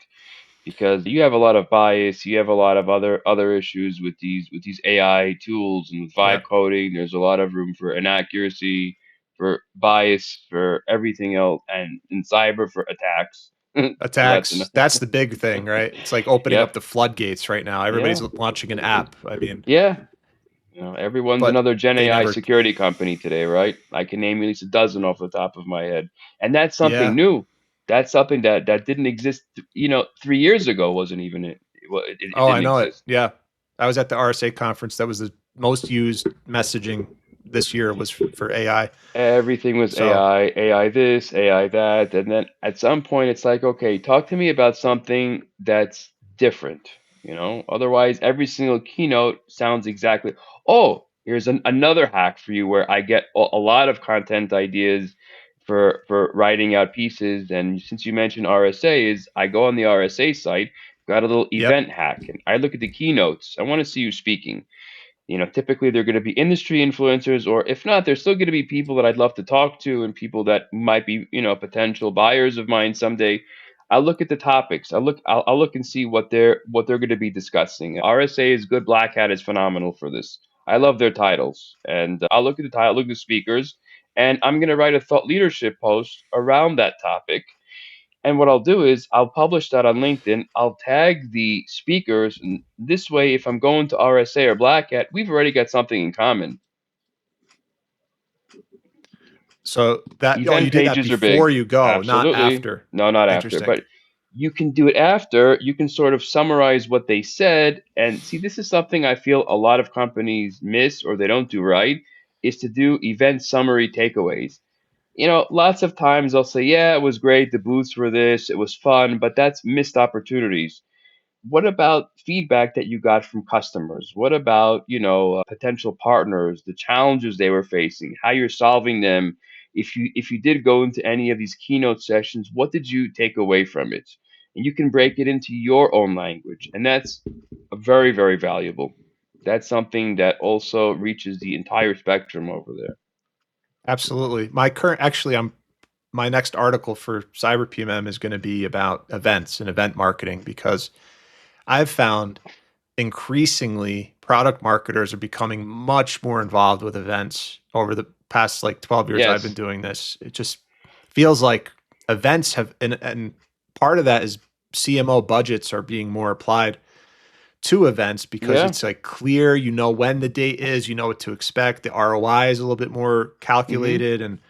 because you have a lot of bias, you have a lot of other issues with these AI tools and with vibe Yeah. coding. There's a lot of room for inaccuracy, for bias, for everything else, and in cyber for attacks. So that's Attacks. enough. That's the big thing, right? It's like opening up Yep. the floodgates right now. Everybody's Yeah. launching an app. I mean, Yeah. Everyone's but another Gen they AI never, security company today, right? I can name at least a dozen off the top of my head, and that's something yeah. new. That's something that didn't exist. 3 years ago wasn't even it. Well, it Oh, I didn't know it. exist. Yeah. I was at the RSA conference. That was the most used messaging this year was for AI. Everything was So, AI this, AI that, and then at some point it's like, okay, talk to me about something that's different. Otherwise, every single keynote sounds exactly. Oh, here's another hack for you where I get a lot of content ideas for writing out pieces. And since you mentioned RSAs, I go on the RSA site, got a little yep. event hack, and I look at the keynotes. I want to see you speaking. Typically they're going to be industry influencers, or if not, they're still going to be people that I'd love to talk to and people that might be, potential buyers of mine someday. I'll look at the topics. I'll look and see what they're going to be discussing. RSA is good. Black Hat is phenomenal for this. I love their titles, and I'll look at the title, look at the speakers, and I'm going to write a thought leadership post around that topic, and what I'll do is I'll publish that on LinkedIn. I'll tag the speakers, and this way, if I'm going to RSA or Black Hat, we've already got something in common. So that, oh, you Event did that pages are big. before you go, not Absolutely. after. No, not after. Interesting. But you can do it after. You can sort of summarize what they said. And see, this is something I feel a lot of companies miss or they don't do right, is to do event summary takeaways. Lots of times they'll say, yeah, it was great. The booths were this, it was fun, but that's missed opportunities. What about feedback that you got from customers? What about, potential partners, the challenges they were facing, how you're solving them? If you did go into any of these keynote sessions, what did you take away from it? And you can break it into your own language, and that's very, very valuable. That's something that also reaches the entire spectrum over there. Absolutely. My next article for Cyber PMM is going to be about events and event marketing because I've found increasingly product marketers are becoming much more involved with events over the past like 12 years I've been Yes. doing this. It just feels like events have, and part of that is CMO budgets are being more applied to events because Yeah. it's like clear, when the date is, you know what to expect. The ROI is a little bit more Hmm. calculated and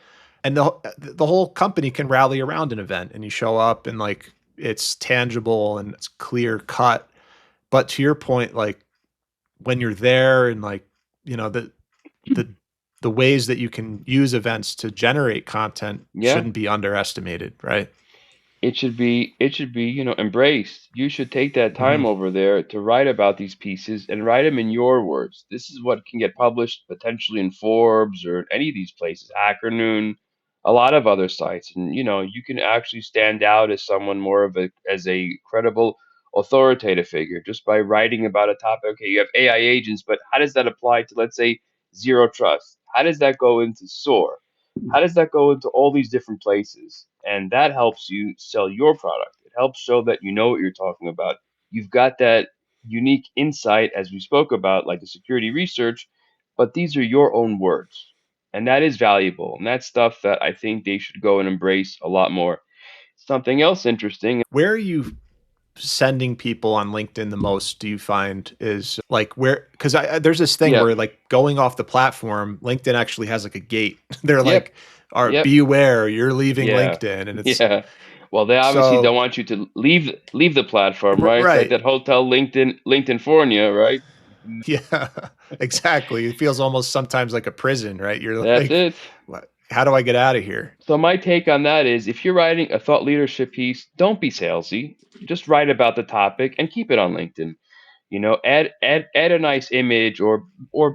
the whole company can rally around an event and you show up and like it's tangible and it's clear cut. But to your point, like when you're there and like, you know, the the the ways that you can use events to generate content Yeah. shouldn't be underestimated, right? It should be, embraced. You should take that Hmm. time over there to write about these pieces and write them in your words. This is what can get published potentially in Forbes or any of these places, Hacker a lot of other sites. And you can actually stand out as someone more of a credible authoritative figure just by writing about a topic. Okay, you have AI agents, but how does that apply to, let's say, zero trust? How does that go into SOAR? How does that go into all these different places? And that helps you sell your product. It helps show that you know what you're talking about. You've got that unique insight, as we spoke about, like the security research, but these are your own words. And that is valuable. And that's stuff that I think they should go and embrace a lot more. Something else interesting. Where are you sending people on LinkedIn the most do you find is like where because there's this thing Yep. where like going off the platform, LinkedIn actually has like a gate. They're Yep. like, are Yep. be aware you're leaving Yeah. LinkedIn and it's Yeah. Well, they obviously don't So want you to leave the platform, right? It's like right. that hotel LinkedIn Fornia, right? Yeah, exactly. It feels almost sometimes like a prison, right? You're That's like, it. what, how do I get out of here? So my take on that is if you're writing a thought leadership piece, don't be salesy. Just write about the topic and keep it on LinkedIn. Add a nice image or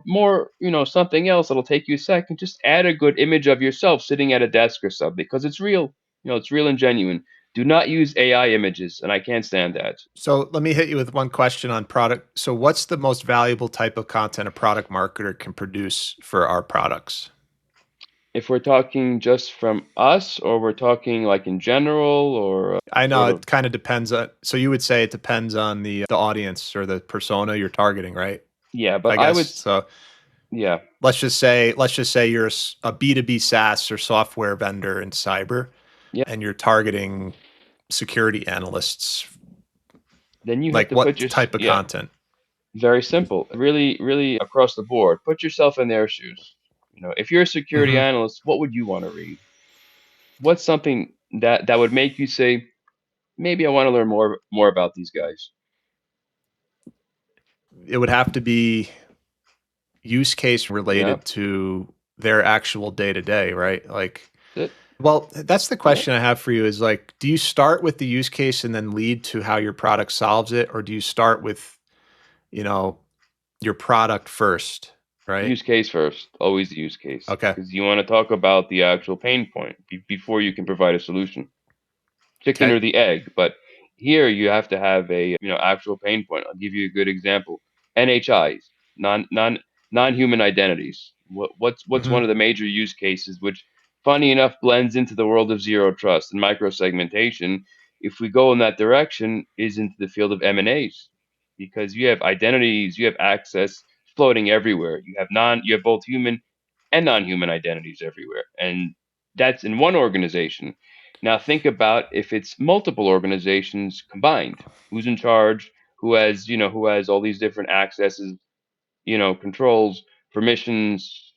more, something else that'll take you a second. Just add a good image of yourself sitting at a desk or something because it's real. It's real and genuine. Do not use AI images, and I can't stand that. So let me hit you with one question on product. So what's the most valuable type of content a product marketer can produce for our products? If we're talking just from us, or we're talking like in general, or I know sort of, it kind of depends on, so you would say it depends on the audience or the persona you're targeting, right? yeah, I but I guess. would, So yeah, let's just say you're a B2B SaaS or software vendor in cyber yeah. and you're targeting security analysts. Then you have Like to put what your, type of yeah, content? very simple, really, really across the board. Put yourself in their shoes. If you're a security Hmm. analyst, what would you want to read? What's something that would make you say, maybe I want to learn more about these guys? It would have to be use case Yeah, related to their actual day to day, right? Like, that's it. well, that's the Yeah, question I have for you is like, do you start with the use case and then lead to how your product solves it? Or do you start with, you know, your product first, right? use case first. Always the use case Okay. because you want to talk about the actual pain point before you can provide a solution. Chicken Okay. or the egg. But here you have to have a actual pain point. I'll give you a good example. NHIs, non-human identities. What's one Hmm. of the major use cases, which funny enough blends into the world of zero trust and microsegmentation. If we go in that direction, is into the field of M&As, because you have identities, you have access floating everywhere. You have both human and non-human identities everywhere, and that's in one organization. Now think about if it's multiple organizations combined. Who's in charge? Who has all these different accesses, controls, permissions,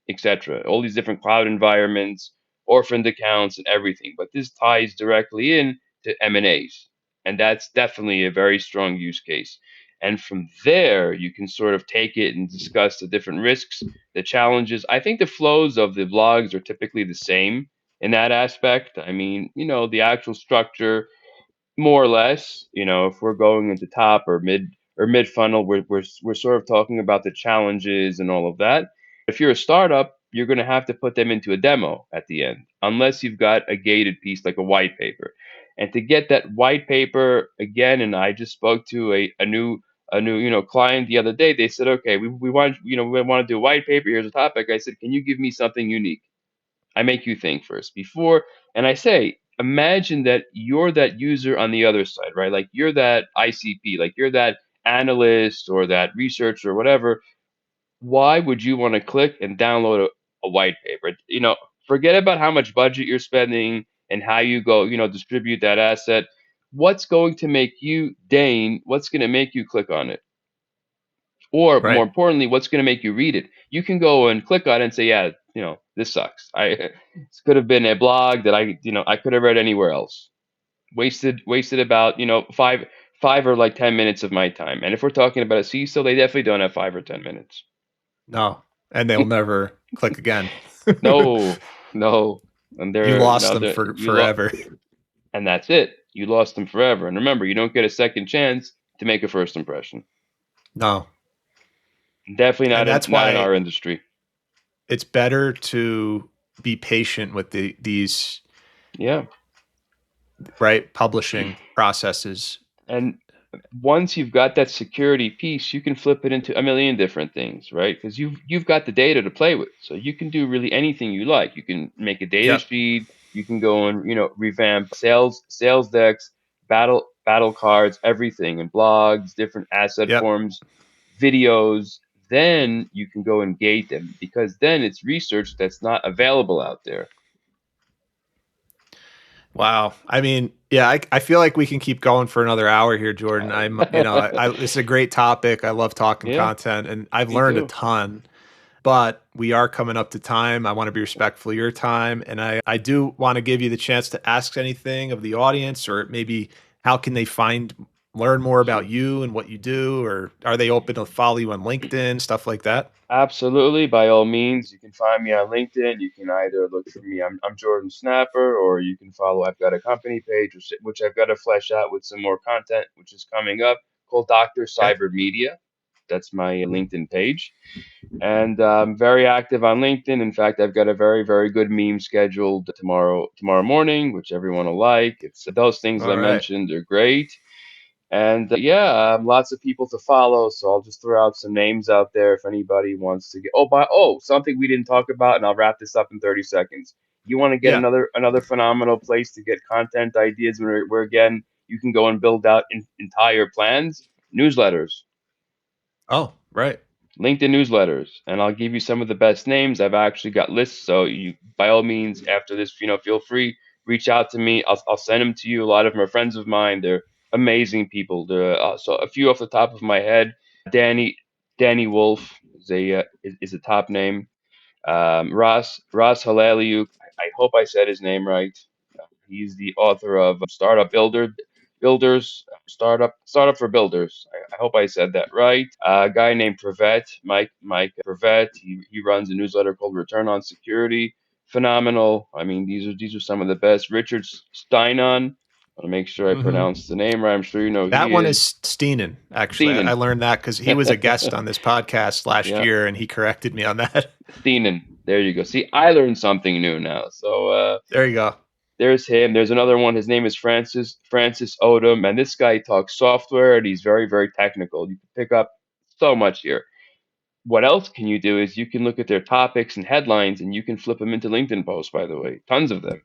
etc. All these different cloud environments, orphaned accounts, and everything. But this ties directly in to M&As, and that's definitely a very strong use case. And from there, you can sort of take it and discuss the different risks, the challenges. I think the flows of the blogs are typically the same in that aspect. I mean, the actual structure, more or less. If we're going into top or mid funnel, we're sort of talking about the challenges and all of that. If you're a startup, you're going to have to put them into a demo at the end, unless you've got a gated piece like a white paper. And to get that white paper again, and I just spoke to a new client the other day. They said, okay, we want to do a white paper. Here's a topic. I said, can you give me something unique? I make you think first before, and I say, imagine that you're that user on the other side, right? Like you're that ICP, like you're that analyst or that researcher or whatever. Why would you want to click and download a white paper? Forget about how much budget you're spending and how you go, distribute that asset. What's going to make you, Dane, what's going to make you click on it? Or more Right. importantly, what's going to make you read it? You can go and click on it and say, yeah, this sucks. This could have been a blog that I could have read anywhere else. Wasted about, five or like 10 minutes of my time. And if we're talking about a CISO, they definitely don't have 5 or 10 minutes. No. And they'll never click again. No, no, and You they're lost now them they're for you lost, forever. and that's it. You lost them forever. And remember, you don't get a second chance to make a first impression. No. Definitely And that's not in why our industry. it's better to be patient with these Yeah. right publishing processes. And once you've got that security piece, you can flip it into a million different things, right? Because you've got the data to play with, so you can do really anything you like. You can make a data Yep. sheet. You can go and revamp sales decks, battle cards, everything, and blogs, different asset Yep. forms, videos. Then you can go and gate them, because then it's research that's not available out there. Wow. I mean, yeah, I feel like we can keep going for another hour here, Jordan. This is a great topic. I love talking Yeah, content and I've me learned a too. ton. but we are coming up to time. I want to be respectful of your time. And I do want to give you the chance to ask anything of the audience, or maybe how can they learn more Sure. about you and what you do, or are they open to follow you on LinkedIn, stuff like that? Absolutely, by all means, you can find me on LinkedIn. You can either look for me, I'm Jordan Snapper, or you can follow. I've got a company page, which I've got to flesh out with some more content, which is coming up, called Dr. Okay. Cyber Media. That's my LinkedIn page. And I'm very active on LinkedIn. In fact, I've got a very, very good meme scheduled tomorrow morning, which everyone will like. It's those things that All I right. mentioned are great. And yeah, lots of people to follow. So I'll just throw out some names out there if anybody wants to get. Something we didn't talk about, and I'll wrap this up in 30 seconds. You want to get Yeah. another phenomenal place to get content ideas where again you can go and build out entire plans. Newsletters. Oh, right. LinkedIn newsletters, and I'll give you some of the best names. I've actually got lists, so you, by all means, after this, feel free, reach out to me. I'll send them to you. A lot of them are friends of mine. They're amazing people. So a few off the top of my head, Danny Danny Wolf is a top name. Ross Halaliuk. I hope I said his name right. He's the author of Startup for Builders. I hope I said that right. A guy named Prevet, Mike Prevet. He runs a newsletter called Return on Security. Phenomenal. I mean, these are some of the best. Richard Steinon. I want to make sure I Hmm. pronounce the name right. I'm sure you know who That he one is is. Steenan, actually. I Steenan. learned that because he was a guest on this podcast last Yeah, year and he corrected me on that. Steenan. There you go. See, I learned something new now. So There you go. there's him. There's another one. His name is Francis Odom, and this guy talks software, and he's very, very technical. You can pick up so much here. What else can you do is you can look at their topics and headlines, and you can flip them into LinkedIn posts. By the way, tons of them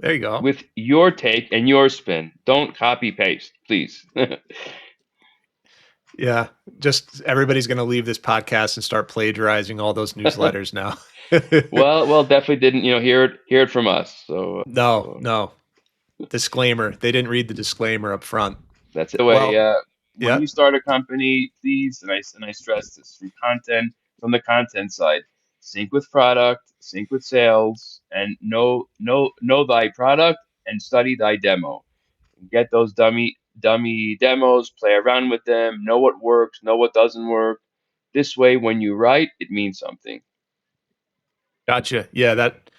There you go. with your take and your spin. Don't copy paste, please. Yeah. Just everybody's going to leave this podcast and start plagiarizing all those newsletters now. Well, definitely didn't hear it from us. No, So no. Disclaimer. They didn't read the disclaimer up front. that's it. The way, Well, when yeah. you start a company, please, and I stress this from the content side, sync with product, sync with sales, and know thy product and study thy demo. Get those dummy demos, play around with them, know what works, know what doesn't work. This way, when you write, it means something. Gotcha. Yeah, that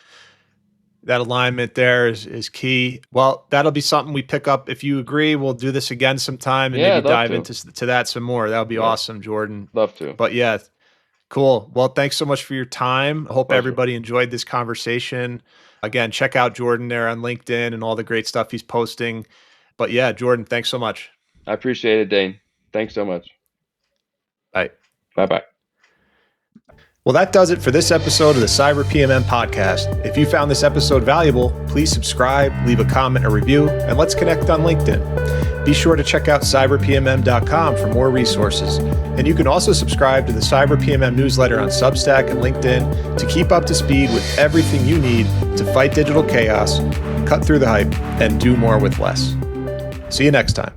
alignment there is key. Well, that'll be something we pick up. If you agree, we'll do this again sometime and Yeah, maybe I'd love dive to. into to that some more. That would be Yeah, awesome, Jordan. love to. But yeah, cool. Well, thanks so much for your time. I hope Pleasure. everybody enjoyed this conversation. Again, check out Jordan there on LinkedIn and all the great stuff he's posting. But yeah, Jordan, thanks so much. I appreciate it, Dane. Thanks so much. Bye. Bye bye. Well, that does it for this episode of the Cyber PMM podcast. If you found this episode valuable, please subscribe, leave a comment or review, and let's connect on LinkedIn. Be sure to check out cyberpmm.com for more resources. And you can also subscribe to the Cyber PMM newsletter on Substack and LinkedIn to keep up to speed with everything you need to fight digital chaos, cut through the hype, and do more with less. See you next time.